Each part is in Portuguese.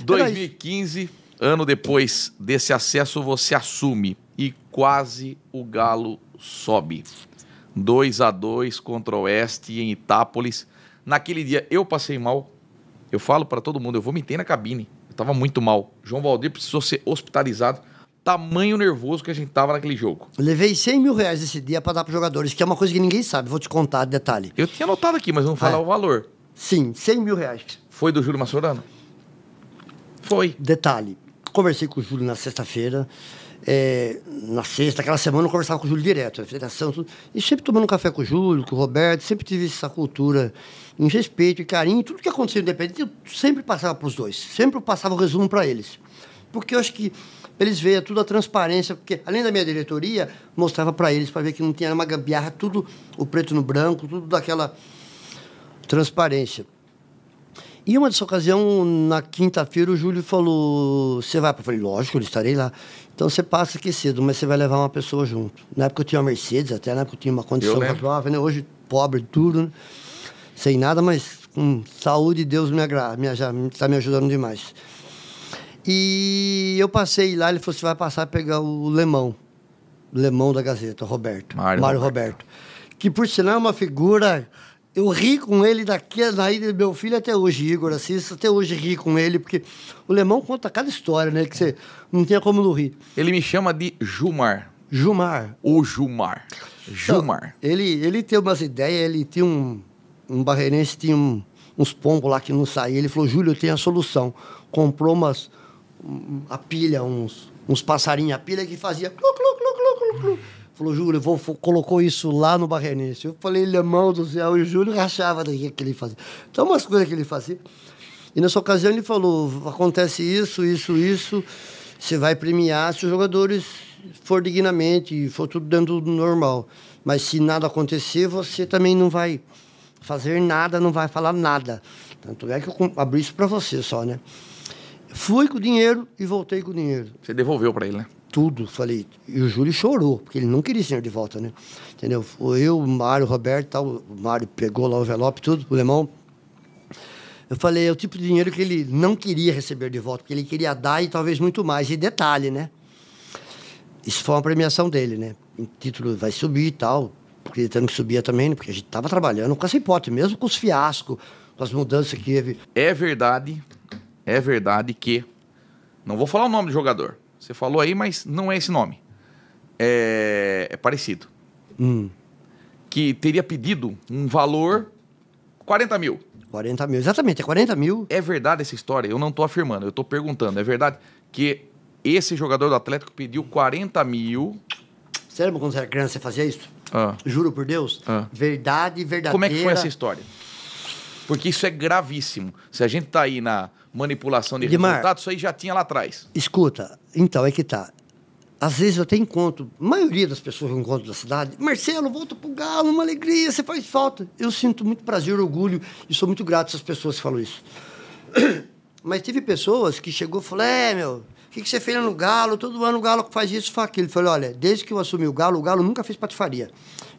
2015, ano depois desse acesso, você assume e quase o Galo sobe. 2-2 contra o Oeste em Itápolis. Naquele dia eu passei mal. Eu falo para todo mundo, eu vomitei na cabine. Eu tava muito mal. João Valdir precisou ser hospitalizado. Tamanho nervoso que a gente tava naquele jogo. Eu levei 100 mil reais esse dia para dar para jogadores, que é uma coisa que ninguém sabe. Vou te contar de detalhe. Eu tinha anotado aqui, mas não vou falar o valor. Sim, 100 mil reais. Foi do Júlio Massorano? Foi. Detalhe, conversei com o Júlio na sexta-feira. Na sexta, aquela semana eu conversava com o Júlio direto, a federação, tudo. E sempre tomando um café com o Júlio, com o Roberto, sempre tive essa cultura em respeito e carinho. Tudo que acontecia independente, eu sempre passava para os dois. Sempre passava o resumo para eles. Porque eu acho que eles veem tudo a transparência, porque além da minha diretoria, mostrava para eles, para ver que não tinha uma gambiarra, tudo o preto no branco, tudo daquela transparência. E uma dessa ocasião, na quinta-feira, o Júlio falou, você vai? Eu falei, lógico, eu estarei lá. Então você passa aqui cedo, mas você vai levar uma pessoa junto. Na época eu tinha uma Mercedes, até na época eu tinha uma condição razoável, né? Hoje pobre, tudo, né? Sem nada, mas com saúde, Deus já está me ajudando demais. E eu passei lá, ele falou, você vai passar a pegar o Lemão da Gazeta, Roberto, Mário Roberto. Que por sinal é uma figura... Eu ri com ele na ida do meu filho até hoje, Igor Assis, até hoje ri com ele, porque o Lemão conta cada história, né? Que você não tinha como não rir. Ele me chama de Jumar. Jumar. O Jumar. Jumar. Então, ele tem umas ideias, ele tinha um barreirense, tinha uns pombos lá que não saíam. Ele falou, Júlio, eu tenho a solução. Comprou a pilha, uns passarinhos a pilha que fazia clu, clu, clu, clu, clu, clu. Falou, Júlio, colocou isso lá no Barreirense. Eu falei, Lemão do céu, e o Júlio rachava daqui que ele fazia. Então, umas coisas que ele fazia. E nessa ocasião ele falou, acontece isso, você vai premiar se os jogadores for dignamente, for tudo dentro do normal. Mas se nada acontecer, você também não vai fazer nada, não vai falar nada. Tanto é que eu abri isso para você só, né? Fui com o dinheiro e voltei com o dinheiro. Você devolveu para ele, né? Tudo, falei. E o Júlio chorou, porque ele não queria esse dinheiro de volta, né? Entendeu? Foi eu, o Mário, o Roberto, tal. O Mário pegou lá o envelope, tudo, o Lemão. Eu falei, é o tipo de dinheiro que ele não queria receber de volta, porque ele queria dar e talvez muito mais. E detalhe, né? Isso foi uma premiação dele, né? O título vai subir e tal, acreditando que subia também, né? Porque a gente estava trabalhando com essa hipótese, mesmo com os fiascos, com as mudanças que teve. É verdade que... Não vou falar o nome do jogador. Você falou aí, mas não é esse nome. É parecido. Que teria pedido um valor 40 mil. 40 mil, exatamente, é 40 mil. É verdade essa história? Eu não estou afirmando, eu estou perguntando. É verdade que esse jogador do Atlético pediu 40 mil... Você lembra quando você era criança, você fazia isso? Juro por Deus. Verdade verdadeira. Como é que foi essa história? Porque isso é gravíssimo. Se a gente tá aí na manipulação de resultados, isso aí já tinha lá atrás. Escuta, então, é que tá. Às vezes eu tenho encontro, a maioria das pessoas que eu encontro da cidade, Marcelo, volta pro Galo, uma alegria, você faz falta. Eu sinto muito prazer, orgulho, e sou muito grato a essas pessoas que falam isso. Mas teve pessoas que chegou e falaram, meu, o que você fez no Galo? Todo ano o Galo faz isso, faz aquilo. Eu falei, olha, desde que eu assumi o Galo nunca fez patifaria.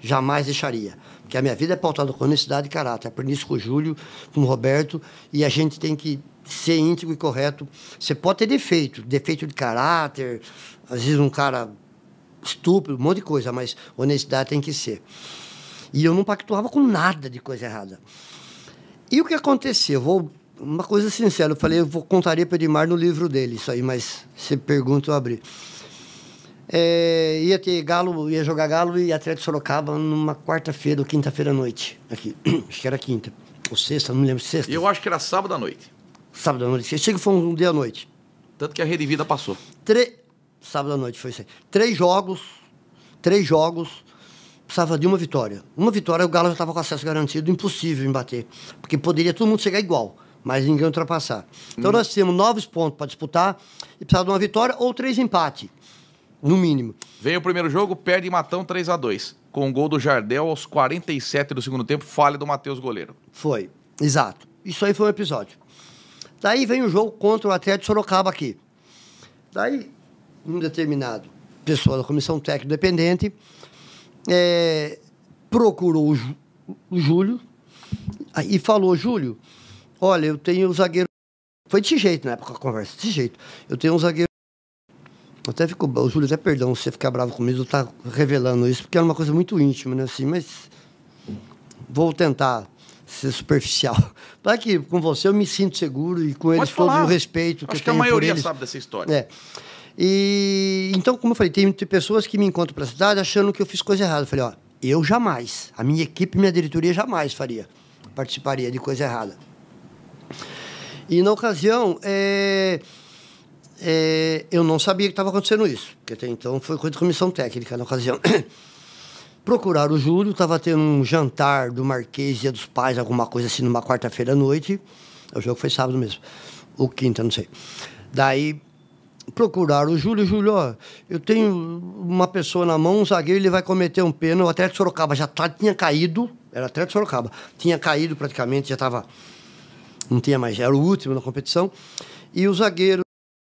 Jamais deixaria. Porque a minha vida é pautada com honestidade e caráter. Aprendi isso com o Júlio, com o Roberto, e a gente tem que ser íntegro e correto. Você pode ter defeito de caráter, às vezes um cara estúpido, um monte de coisa, mas honestidade tem que ser. E eu não pactuava com nada de coisa errada. E o que aconteceu? Uma coisa sincera, eu falei, contaria para o Edmar no livro dele, isso aí, mas você pergunta, eu abri. Ia ter Galo, ia jogar Galo e Atlético Sorocaba numa quarta-feira ou quinta-feira à noite, aqui. Acho que era quinta, ou sexta, não me lembro, sexta. Eu acho que era sábado à noite. Sábado à noite, chega que foi um dia à noite. Tanto que a Rede Vida passou. Sábado à noite, foi isso aí. 3 jogos, precisava de uma vitória. Uma vitória, o Galo já estava com acesso garantido, impossível em bater, porque poderia todo mundo chegar igual, mas ninguém ultrapassar. Então nós tínhamos 9 pontos para disputar e precisava de uma vitória ou 3 empates. No mínimo. Veio o primeiro jogo, perde Matão 3-2. Com o gol do Jardel aos 47 do segundo tempo, falha do Matheus goleiro. Foi, exato. Isso aí foi um episódio. Daí vem o jogo contra o Atlético Sorocaba aqui. Daí, um determinado pessoa da comissão técnica dependente procurou o Júlio e falou, Júlio, olha, eu tenho o zagueiro Foi desse jeito na época a conversa, desse jeito. Eu tenho um zagueiro. Até ficou, o Júlio, até perdão se você ficar bravo comigo, eu tá revelando isso, porque é uma coisa muito íntima, né? Assim, mas vou tentar ser superficial. Para que com você eu me sinto seguro e com eles todo o respeito que eu tenho. Acho que a maioria sabe dessa história. É. E então, como eu falei, tem pessoas que me encontram pela cidade achando que eu fiz coisa errada. Eu falei, ó, eu jamais, a minha equipe, minha diretoria jamais participaria de coisa errada. E na ocasião, eu não sabia que estava acontecendo isso, porque até então foi coisa de comissão técnica na ocasião. Procuraram o Júlio, estava tendo um jantar do Marquês, Dia dos Pais, alguma coisa assim, numa quarta-feira à noite. O jogo foi sábado mesmo, ou quinta, não sei. Daí procuraram o Júlio, ó, eu tenho uma pessoa na mão, um zagueiro, ele vai cometer um pênalti. O Atlético Sorocaba já tinha caído, era Atlético Sorocaba, tinha caído praticamente, já estava, não tinha mais, era o último na competição. E o zagueiro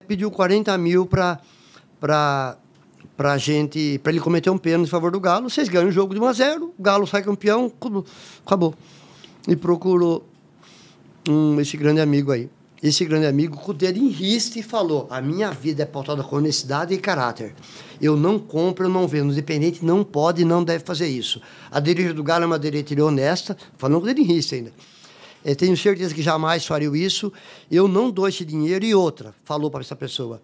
pediu 40 mil para ele cometer um pênalti em favor do Galo. Vocês ganham o jogo de 1-0, o Galo sai campeão, acabou. E procurou esse grande amigo aí. Esse grande amigo, com o dedo em riste, e falou: a minha vida é pautada com honestidade e caráter. Eu não compro, eu não vendo. O Independente não pode e não deve fazer isso. A diretoria do Galo é uma diretoria honesta, falando com o dedo em riste ainda. Eu tenho certeza que jamais faria isso. Eu não dou esse dinheiro. E outra, falou para essa pessoa: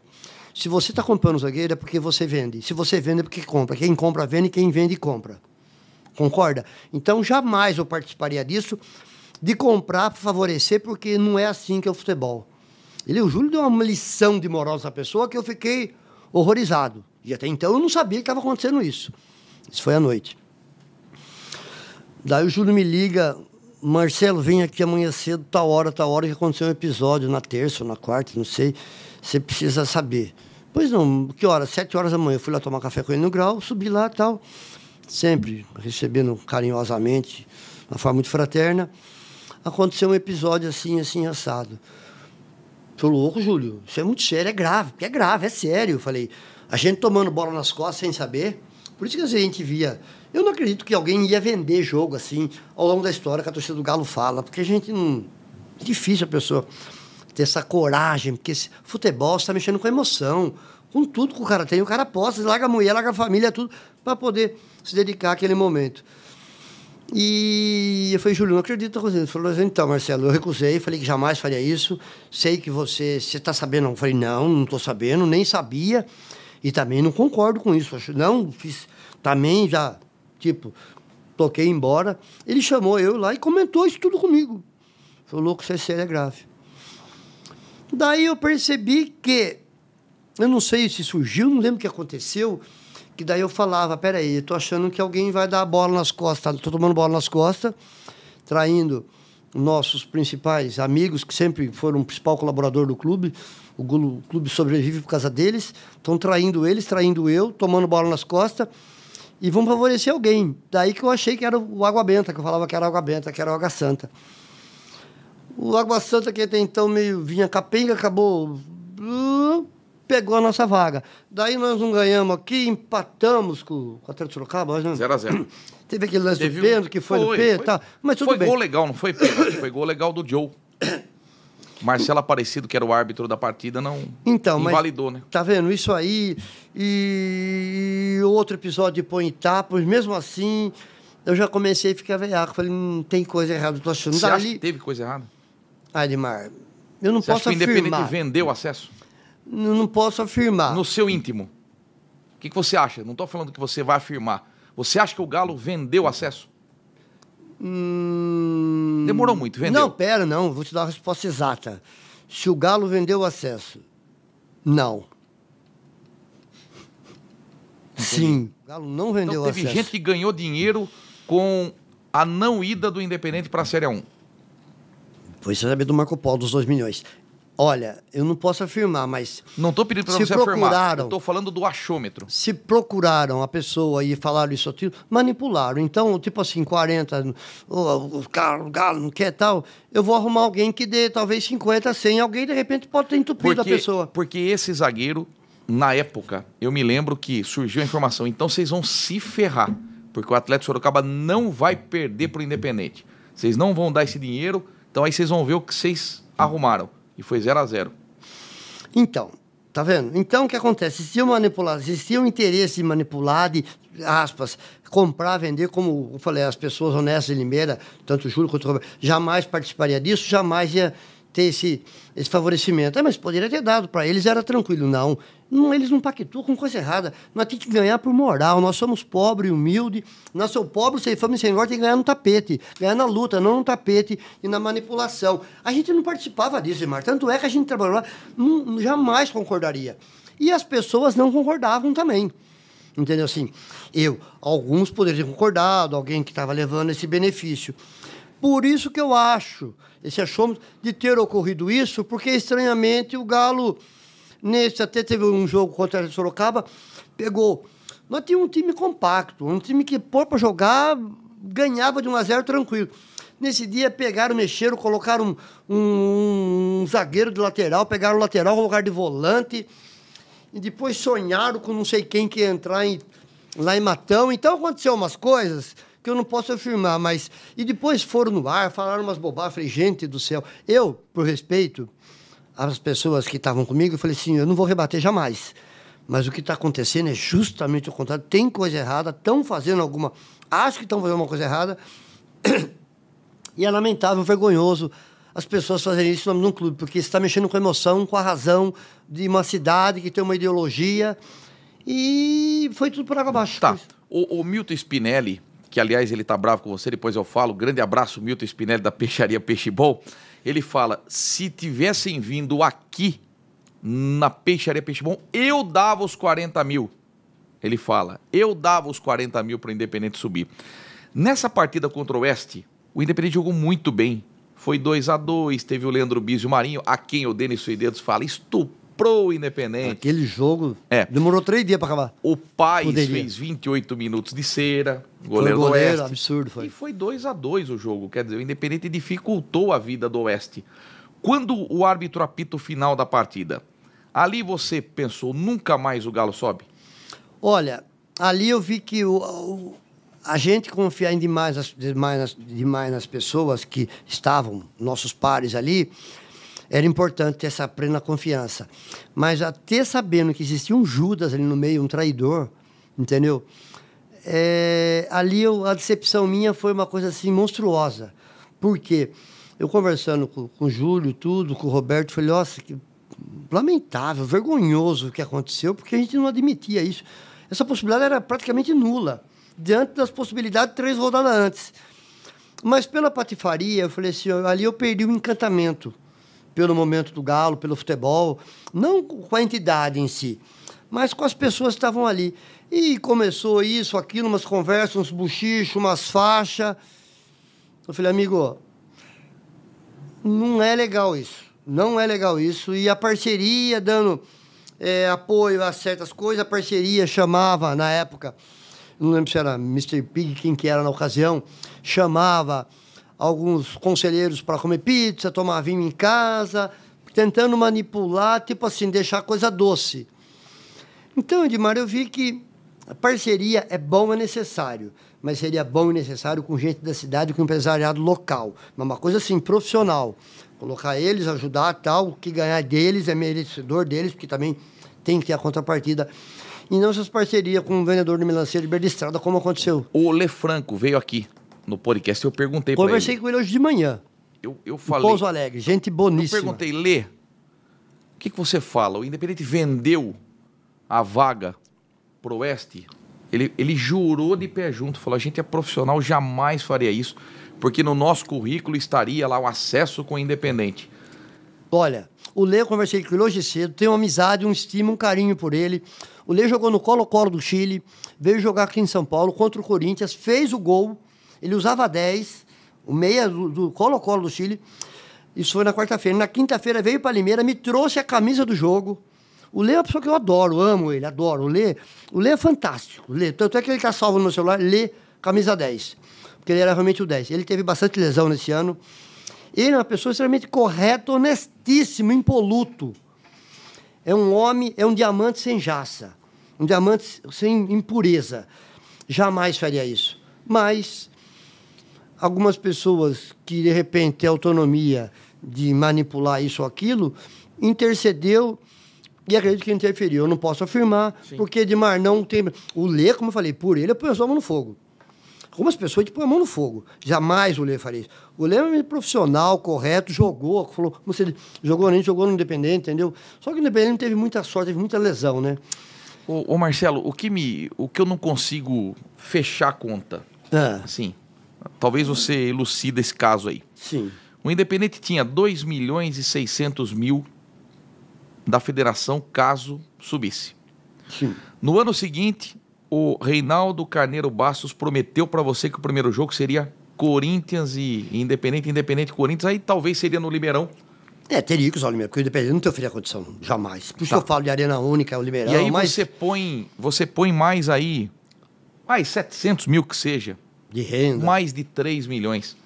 se você está comprando zagueiro é porque você vende. Se você vende é porque compra. Quem compra vende, quem vende compra. Concorda? Então, jamais eu participaria disso, de comprar para favorecer, porque não é assim que é o futebol. O Júlio deu uma lição de moral nessa pessoa que eu fiquei horrorizado. E até então eu não sabia que estava acontecendo isso. Isso foi à noite. Daí o Júlio me liga: Marcelo, vem aqui amanhã cedo, tal hora que aconteceu um episódio, na terça ou na quarta, não sei. Você precisa saber. Pois não, que hora? 7 horas da manhã. Eu fui lá tomar café com ele no Grau, subi lá e tal. Sempre recebendo carinhosamente, de uma forma muito fraterna. Aconteceu um episódio assim, assado. Tô louco, Júlio, isso é muito sério, é grave, é sério. Eu falei, a gente tomando bola nas costas sem saber. Por isso que às vezes a gente via... Eu não acredito que alguém ia vender jogo assim, ao longo da história, que a torcida do Galo fala, porque a gente não... É difícil a pessoa ter essa coragem, porque esse futebol está mexendo com emoção, com tudo que o cara tem. O cara aposta, larga a mulher, larga a família, tudo, para poder se dedicar àquele momento. E eu falei, Júlio, não acredito na coisa. Ele falou, então, Marcelo, eu recusei, falei que jamais faria isso. Sei que você está sabendo. Eu falei, não estou sabendo, nem sabia. E também não concordo com isso. Não, fiz, também já, toquei embora. Ele chamou eu lá e comentou isso tudo comigo. Falou, louco, isso é sério, é grave. Daí eu percebi que, eu não sei se surgiu, não lembro o que aconteceu, que daí eu falava, peraí, eu tô achando que alguém vai dar a bola nas costas, tô tomando bola nas costas, traindo nossos principais amigos, que sempre foram o principal colaborador do clube, o clube sobrevive por causa deles, estão traindo eles, traindo eu, tomando bola nas costas, e vão favorecer alguém. Daí que eu achei que era o Água Benta, que eu falava que era Água Benta, que era o Água Santa. O Água Santa, que até então meio vinha capenga, acabou... pegou a nossa vaga. Daí nós não ganhamos aqui, empatamos com o Atlético Sorocaba. 0-0. Teve aquele lance do pênalti, que foi no pênalti, tá? Mas tudo bem. Foi gol legal, não foi pênalti, foi gol legal do Joe. Marcelo Aparecido, que era o árbitro da partida, não invalidou, né? Tá vendo? Isso aí, e outro episódio de Põe Itapos, mesmo assim, eu já comecei a ficar velhaco. Falei, não tem coisa errada, eu tô achando. Você acha que teve coisa errada? Ademar, eu não Você posso acha que o afirmar. Independente vendeu acesso? Não posso afirmar. No seu íntimo, o que você acha? Não estou falando que você vai afirmar. Você acha que o Galo vendeu acesso? Demorou muito, vendeu? Não, pera, não. Vou te dar a resposta exata. Se o Galo vendeu o acesso, não. Entendi. Sim, o Galo não vendeu o acesso. Teve gente que ganhou dinheiro com a não ida do Independente para a Série A1. Foi saber do Marco Polo, dos 2 milhões. Olha, eu não posso afirmar, mas... Não estou pedindo para você afirmar, eu estou falando do achômetro. Se procuraram a pessoa e falaram isso aquilo, manipularam. Então, assim, 40, o Galo não quer tal, eu vou arrumar alguém que dê talvez 50, 100, alguém de repente pode ter entupido a pessoa. Porque esse zagueiro, na época, eu me lembro que surgiu a informação, então vocês vão se ferrar, porque o Atlético Sorocaba não vai perder para o Independente. Vocês não vão dar esse dinheiro, então aí vocês vão ver o que vocês arrumaram. E foi 0-0. Então, tá vendo? Então, o que acontece? Existia um interesse em manipular, de, aspas, comprar, vender, como eu falei, as pessoas honestas de Limeira, tanto o Júlio quanto o Roberto, jamais participaria disso, jamais ia ter esse favorecimento. Mas poderia ter dado para eles, era tranquilo. Não, eles não pactuam com coisa errada. Nós temos que ganhar por moral. Nós somos pobres e humildes. Nós somos pobres, sem fama e sem glória, tem que ganhar no tapete. Ganhar na luta, não no tapete e na manipulação. A gente não participava disso, Edmar. Tanto é que a gente trabalhou lá, jamais concordaria. E as pessoas não concordavam também. Entendeu? Assim, alguns poderiam ter concordado, alguém que estava levando esse benefício. Por isso que eu acho, esse achômetro, de ter ocorrido isso, porque estranhamente o Galo, até teve um jogo contra a Sorocaba, pegou. Nós tínhamos um time compacto, um time que pôr para jogar, ganhava de 1-0 tranquilo. Nesse dia pegaram, mexeram, colocaram um zagueiro de lateral, pegaram o lateral, colocaram de volante, e depois sonharam com não sei quem que ia entrar lá em Matão. Então aconteceu umas coisas que eu não posso afirmar, mas... E depois foram no ar, falaram umas bobagens, falei, gente do céu. Eu, por respeito às pessoas que estavam comigo, eu falei assim, eu não vou rebater jamais. Mas o que está acontecendo é justamente o contrário. Tem coisa errada, estão fazendo alguma... Acho que estão fazendo uma coisa errada. E é lamentável, vergonhoso as pessoas fazerem isso no nome de um clube, porque você está mexendo com a emoção, com a razão de uma cidade que tem uma ideologia, e foi tudo por água abaixo. Tá. O Milton Spinelli, que aliás ele tá bravo com você, depois eu falo, grande abraço, Milton Spinelli da Peixaria Peixe Bom, ele fala, se tivessem vindo aqui na Peixaria Peixe Bom, eu dava os 40 mil. Ele fala, eu dava os 40 mil para o Independente subir. Nessa partida contra o Oeste, o Independente jogou muito bem. Foi 2-2, teve o Leandro Bizio Marinho, a quem o Denis Suidedos fala, estuprou o Independente. Aquele jogo demorou 3 dias para acabar. O Paes fez 28 minutos de cera, goleiro do Oeste. Absurdo foi. E foi 2-2 o jogo, quer dizer, o Independente dificultou a vida do Oeste. Quando o árbitro apita o final da partida, ali você pensou, nunca mais o Galo sobe? Olha, ali eu vi que a gente confiar demais nas pessoas que estavam, nossos pares ali, era importante ter essa plena confiança. Mas até sabendo que existia um Judas ali no meio, um traidor, entendeu? Ali a decepção minha foi uma coisa assim monstruosa. Por quê? Eu conversando com o Júlio, tudo, com o Roberto, falei, nossa, que lamentável, vergonhoso o que aconteceu, porque a gente não admitia isso. Essa possibilidade era praticamente nula, diante das possibilidades de 3 rodadas antes. Mas pela patifaria, eu falei assim, ali eu perdi o encantamento pelo momento do Galo, pelo futebol, não com a entidade em si, mas com as pessoas que estavam ali. E começou isso, aquilo, umas conversas, uns buchichos, umas faixas. Eu falei, amigo, não é legal isso. Não é legal isso. E a parceria dando apoio a certas coisas, a parceria chamava, na época, não lembro se era Mr. Pig, quem que era na ocasião, chamava alguns conselheiros para comer pizza, tomar vinho em casa, tentando manipular, tipo assim, deixar a coisa doce. Então, Edmar, eu vi que a parceria é bom e necessário, mas seria bom e necessário com gente da cidade, com empresariado local. Uma coisa assim, profissional. Colocar eles, ajudar, tal, o que ganhar deles é merecedor deles, porque também tem que ter a contrapartida. E não essas parcerias com o vendedor de melancia de Beira Estrada, como aconteceu. O Le Franco veio aqui no podcast, eu perguntei para ele. Conversei com ele hoje de manhã. Eu falei... Pouso Alegre, gente boníssima. Eu perguntei, Lê, o que você fala? O Independente vendeu a vaga pro Oeste? Ele jurou de pé junto, falou, a gente é profissional, jamais faria isso, porque no nosso currículo estaria lá o acesso com o Independente. Olha, o Lê, eu conversei com ele hoje cedo, tenho uma amizade, um estima, um carinho por ele. O Lê jogou no Colo-Colo do Chile, veio jogar aqui em São Paulo contra o Corinthians, fez o gol, ele usava 10, o meia do Colo-Colo do Chile. Isso foi na quarta-feira. Na quinta-feira veio para Limeira, me trouxe a camisa do jogo. O Lê é uma pessoa que eu adoro, amo ele, adoro. O Lê é fantástico. O Lê, tanto é que ele está salvo no meu celular, Lê, camisa 10. Porque ele era realmente o 10. Ele teve bastante lesão nesse ano. Ele é uma pessoa extremamente correta, honestíssimo, impoluto. É um homem, é um diamante sem jaça. Um diamante sem impureza. Jamais faria isso. Mas algumas pessoas que, de repente, têm autonomia, de manipular isso ou aquilo, intercedeu e acredito que interferiu. Eu não posso afirmar, porque Edmar não tem... O Lê, como eu falei, por ele, eu ponho a mão no fogo. Algumas pessoas põem a mão no fogo. Jamais o Lê faria isso. O Lê é um profissional, correto, jogou, falou, como você jogou no Independente, entendeu? Só que o Independente não teve muita sorte, teve muita lesão, né? Ô Marcelo, o que eu não consigo fechar a conta, assim, talvez você elucida esse caso aí. Sim. O Independente tinha 2.600.000 da federação caso subisse. Sim. No ano seguinte, o Reinaldo Carneiro Bastos prometeu para você que o primeiro jogo seria Corinthians e Independente, Independente Corinthians, aí talvez seria no Limeirão. Teria que usar o Limeirão, porque o Independente não teria condição, jamais. Por isso que eu falo de Arena Única, o Limeirão. E aí você põe mais aí, 700 mil que seja. De renda. Mais de 3 milhões.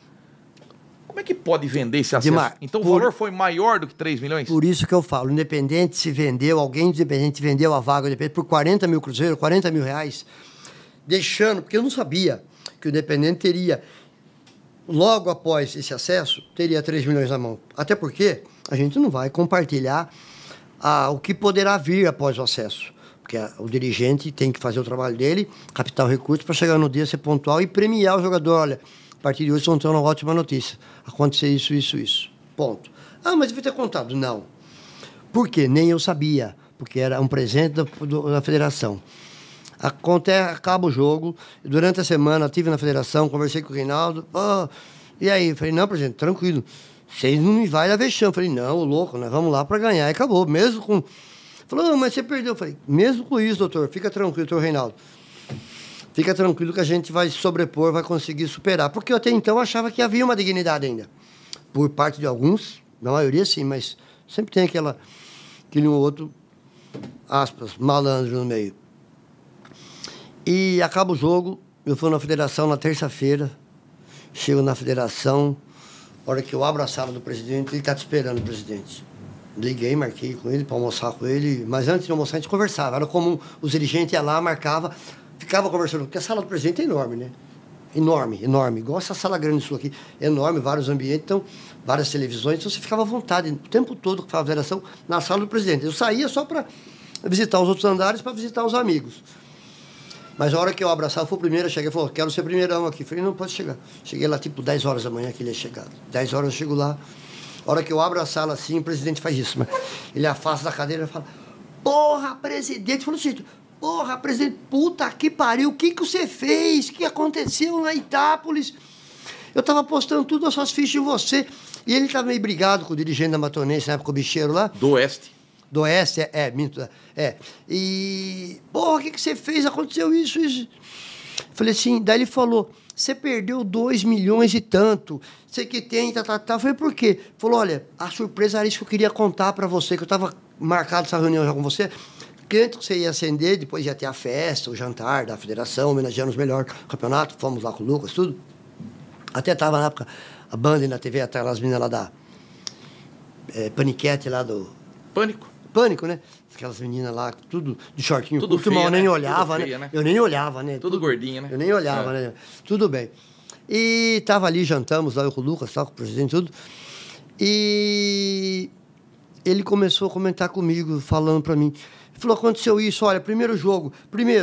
Como é que pode vender esse acesso? Então o valor foi maior do que 3 milhões? Por isso que eu falo, o Independente se vendeu, alguém do Independente vendeu a vaga do Independente por 40 mil cruzeiros, 40 mil reais, deixando, porque eu não sabia que o Independente teria, logo após esse acesso, teria 3 milhões na mão. Até porque a gente não vai compartilhar o que poderá vir após o acesso. Porque o dirigente tem que fazer o trabalho dele, captar o recurso para chegar no dia, ser pontual e premiar o jogador. Olha, a partir de hoje, vocês vão ter uma ótima notícia. Aconteceu isso, isso, isso. Ponto. Mas devia ter contado. Não. Por quê? Nem eu sabia. Porque era um presente da federação. Acaba o jogo. Durante a semana, estive na federação, conversei com o Reinaldo. E aí? Falei, não, presidente, tranquilo. Vocês não me vai dar vexame. Falei, não, louco, nós vamos lá para ganhar. E acabou. Mesmo com... Falou, mas você perdeu. Falei, mesmo com isso, doutor, fica tranquilo, doutor Reinaldo. Fica tranquilo que a gente vai sobrepor, vai conseguir superar. Porque eu até então achava que havia uma dignidade ainda. Por parte de alguns, na maioria sim, mas sempre tem aquele um outro, aspas, malandro no meio. E acaba o jogo, eu fui na federação na terça-feira, chego na federação, a hora que eu abro a sala do presidente, ele está te esperando, o presidente. Liguei, marquei com ele para almoçar com ele, mas antes de almoçar a gente conversava. Era comum, os dirigentes iam lá, marcava, ficava conversando, porque a sala do presidente é enorme, né? Enorme, enorme. Igual essa sala grande sua aqui, enorme, vários ambientes, então, várias televisões, então você ficava à vontade o tempo todo com a federação na sala do presidente. Eu saía só para visitar os outros andares, para visitar os amigos. Mas a hora que eu abraçava, eu fui o primeiro a chegar, ele falou, quero ser primeirão aqui. Eu falei, não, pode chegar. Cheguei lá tipo 10 horas da manhã que ele ia chegar. 10 horas eu chego lá. A hora que eu abro a sala assim, o presidente faz isso. Mas ele afasta da cadeira e fala, porra, presidente. Falou assim, porra, presidente, puta que pariu, o que você fez? O que aconteceu lá em Itápolis? Eu tava postando tudo as suas fichas em você. E ele tava meio brigado com o dirigente da Matonense, na época, o bicheiro lá. Do Oeste. Do Oeste, minto. E, porra, o que você fez? Aconteceu isso, isso. Falei assim, daí ele falou, você perdeu 2 milhões e tanto, você que tem, tá. Falei, por quê? Falou, olha, a surpresa era isso que eu queria contar pra você, que eu tava marcado essa reunião já com você, que antes que você ia acender, depois ia ter a festa, o jantar da federação, homenageando os melhores campeonatos, fomos lá com o Lucas, tudo. Até tava na época, a banda na TV, até as meninas lá da Paniquete lá do... Pânico, né? Aquelas meninas lá, tudo de shortinho tudo curto, feia, eu nem né? olhava, feia, né? Eu nem olhava, né? Tudo gordinha, né? Eu nem olhava, né? Tudo bem. E tava ali, jantamos lá, eu com o Lucas, com o presidente, tudo. E ele começou a comentar comigo, falando pra mim. Ele falou, aconteceu isso, olha, primeiro jogo,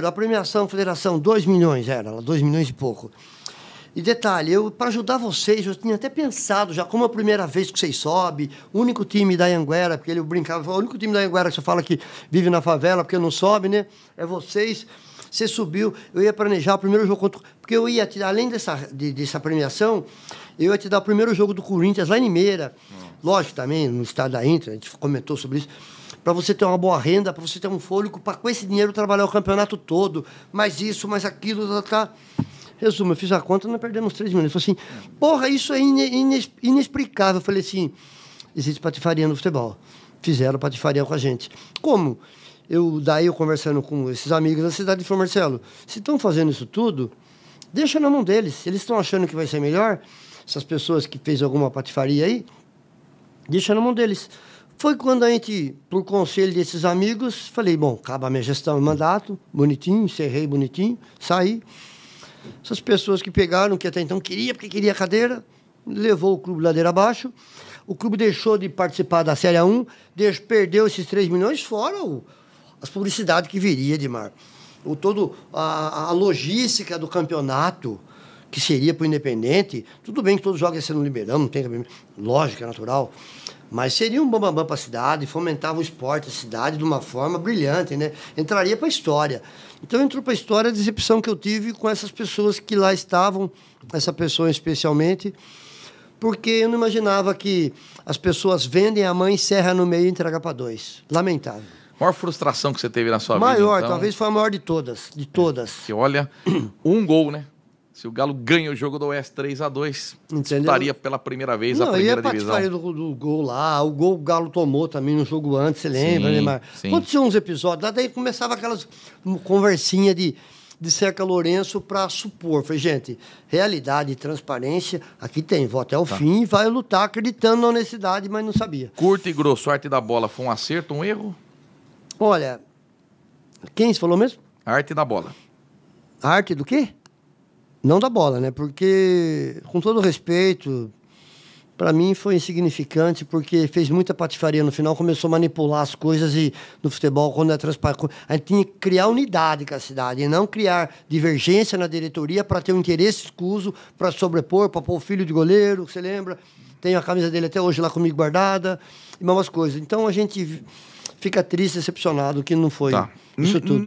a premiação, federação, 2 milhões, era 2 milhões e pouco. E detalhe, para ajudar vocês, eu tinha até pensado já, como a primeira vez que vocês sobem, o único time da Anhanguera, porque ele brincava, o único time da Anhanguera que você fala que vive na favela, porque não sobe, né? É vocês. Você subiu, eu ia planejar o primeiro jogo contra... Porque eu ia te dar, além dessa premiação, eu ia te dar o primeiro jogo do Corinthians lá em Limeira. Lógico, também, no estado da Inter, a gente comentou sobre isso. Para você ter uma boa renda, para você ter um fôlego, para com esse dinheiro trabalhar o campeonato todo. Mais isso, mais aquilo, tá... Resumo, eu fiz a conta, nós perdemos 3 milhões. Ele falou assim, porra, isso é inexplicável. Eu falei assim, existe patifaria no futebol. Fizeram patifaria com a gente. Como? Daí eu conversando com esses amigos da cidade de São Marcelo, se estão fazendo isso tudo, deixa na mão deles. Se eles estão achando que vai ser melhor, essas pessoas que fez alguma patifaria aí, deixa na mão deles. Foi quando a gente, por conselho desses amigos, falei, bom, acaba a minha gestão e mandato, bonitinho, encerrei bonitinho, saí. Essas pessoas que pegaram, que até então queria, porque queria a cadeira, levou o clube ladeira abaixo. o clube deixou de participar da Série A1, perdeu esses 3 milhões, fora as publicidades que viria, Edmar. A logística do campeonato, que seria para o Independente, tudo bem que todos jogam sendo no Ribeirão, não tem lógica, é natural, mas seria um bambambam para a cidade, fomentava o esporte da cidade de uma forma brilhante, né? Entraria para a história. Então entrou para a história a decepção que eu tive com essas pessoas que lá estavam, essa pessoa especialmente, porque eu não imaginava que as pessoas vendem a mãe, encerra no meio e entrega para 2. Lamentável. Maior frustração que você teve na sua vida? Maior, então, talvez foi a maior de todas. De todas. Que olha, um gol, né? Se o Galo ganha o jogo do Oeste 3-2, disputaria pela primeira vez a primeira divisão. Não, ia participar do gol lá. O gol o Galo tomou também no jogo antes, você lembra, né, Mar? Aconteceu uns episódios lá, daí começava aquelas conversinha de Cerca Lourenço para supor. Falei, gente, realidade e transparência, aqui tem, vou até o fim e vai lutar acreditando na honestidade, mas não sabia. Curto e grosso, a arte da bola foi um acerto, um erro? Olha, quem você falou mesmo? A arte da bola. A arte do quê? Não da bola, né? Porque, com todo respeito, para mim foi insignificante, porque fez muita patifaria no final, começou a manipular as coisas e no futebol, quando é transparente, a gente tinha que criar unidade com a cidade, e não criar divergência na diretoria para ter um interesse escuso, para sobrepor, para pôr o filho de goleiro, você lembra? Tenho a camisa dele até hoje lá comigo guardada, e mais umas coisas. Então a gente fica triste, decepcionado que não foi isso tudo.